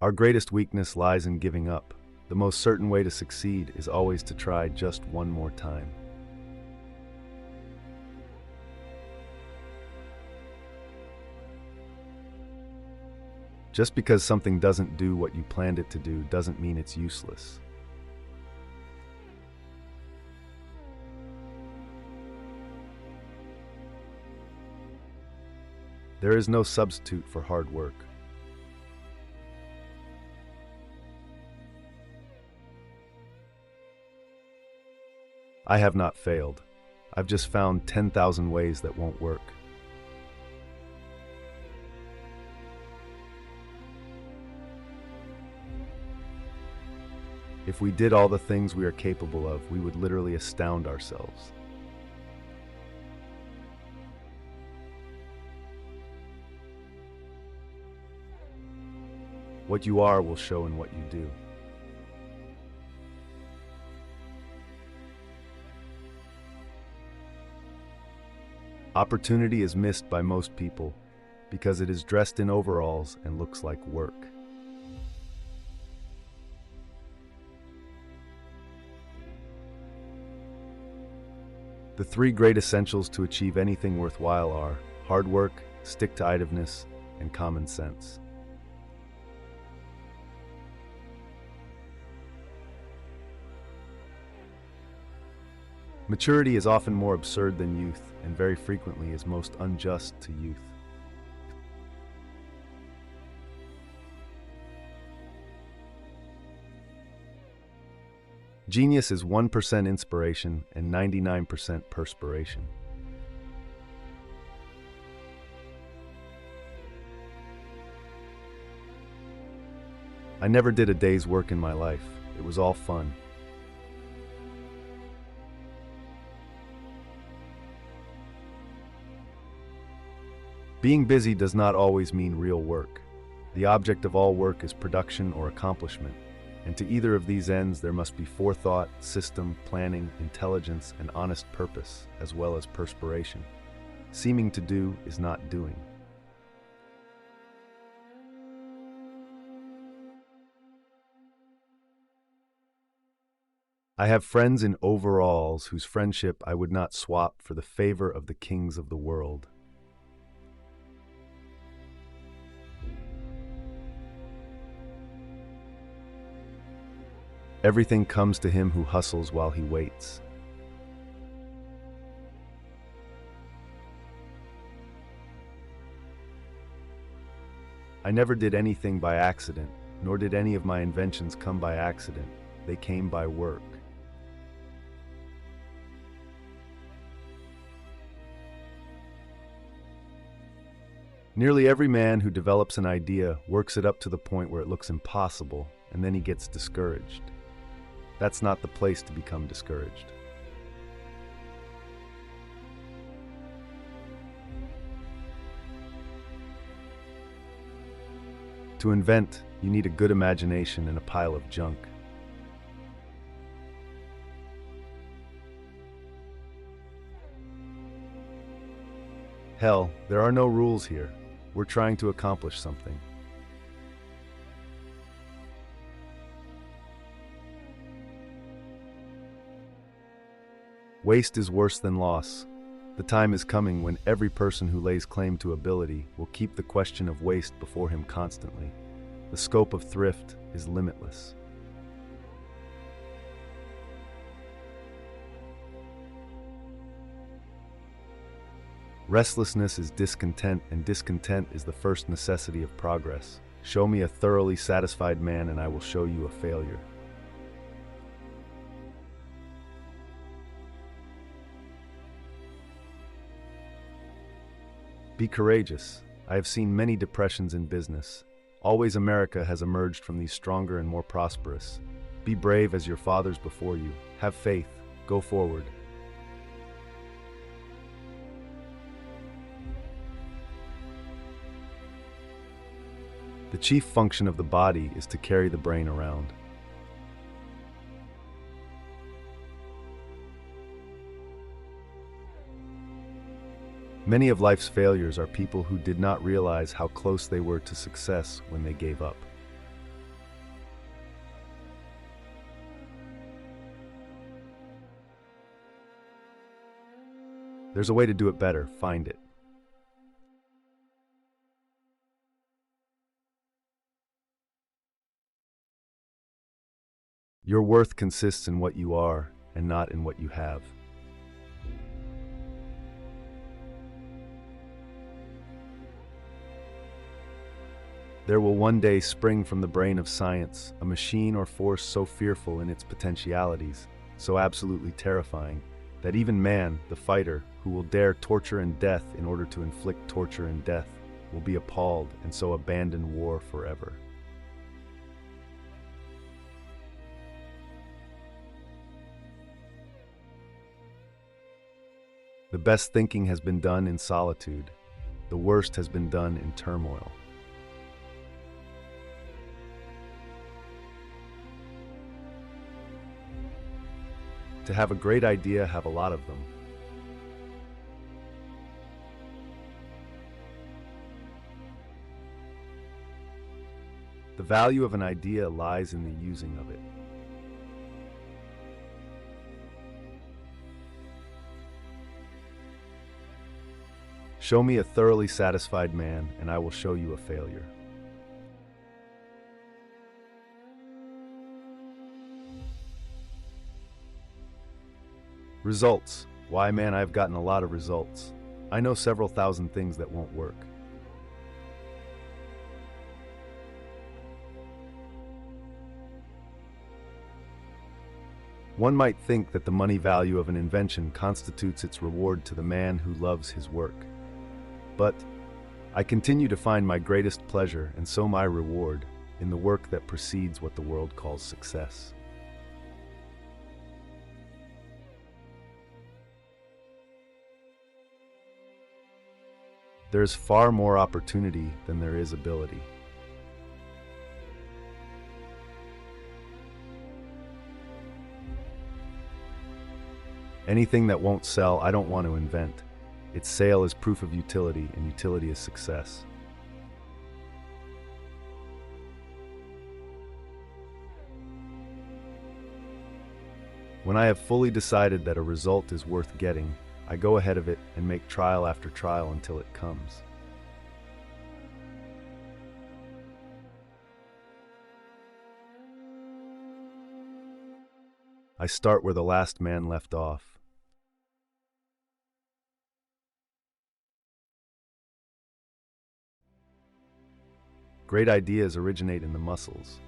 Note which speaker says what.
Speaker 1: Our greatest weakness lies in giving up. The most certain way to succeed is always to try just one more time. Just because something doesn't do what you planned it to do doesn't mean it's useless. There is no substitute for hard work. I have not failed. I've just found 10,000 ways that won't work. If we did all the things we are capable of, we would literally astound ourselves. What you are will show in what you do. Opportunity is missed by most people because it is dressed in overalls and looks like work. The three great essentials to achieve anything worthwhile are hard work, stick-to-itiveness, and common sense. Maturity is often more absurd than youth, and very frequently is most unjust to youth. Genius is 1% inspiration and 99% perspiration. I never did a day's work in my life. It was all fun. Being busy does not always mean real work. The object of all work is production or accomplishment, and to either of these ends there must be forethought, system, planning, intelligence, and honest purpose, as well as perspiration. Seeming to do is not doing. I have friends in overalls whose friendship I would not swap for the favor of the kings of the world. Everything comes to him who hustles while he waits. I never did anything by accident, nor did any of my inventions come by accident. They came by work. Nearly every man who develops an idea works it up to the point where it looks impossible, and then he gets discouraged. That's not the place to become discouraged. To invent, you need a good imagination and a pile of junk. Hell, there are no rules here. We're trying to accomplish something. Waste is worse than loss. The time is coming when every person who lays claim to ability will keep the question of waste before him constantly. The scope of thrift is limitless. Restlessness is discontent, and discontent is the first necessity of progress. Show me a thoroughly satisfied man and I will show you a failure. Be courageous. I have seen many depressions in business. Always America has emerged from these stronger and more prosperous. Be brave as your fathers before you. Have faith. Go forward. The chief function of the body is to carry the brain around. Many of life's failures are people who did not realize how close they were to success when they gave up. There's a way to do it better. Find it. Your worth consists in what you are and not in what you have. There will one day spring from the brain of science a machine or force so fearful in its potentialities, so absolutely terrifying, that even man, the fighter, who will dare torture and death in order to inflict torture and death, will be appalled and so abandon war forever. The best thinking has been done in solitude. The worst has been done in turmoil. To have a great idea, have a lot of them. The value of an idea lies in the using of it. Show me a thoroughly satisfied man, and I will show you a failure. Results. Why, man, I've gotten a lot of results. I know several thousand things that won't work. One might think that the money value of an invention constitutes its reward to the man who loves his work. But I continue to find my greatest pleasure, and so my reward, in the work that precedes what the world calls success. There is far more opportunity than there is ability. Anything that won't sell, I don't want to invent. Its sale is proof of utility, and utility is success. When I have fully decided that a result is worth getting, I go ahead of it and make trial after trial until it comes. I start where the last man left off. Great ideas originate in the muscles.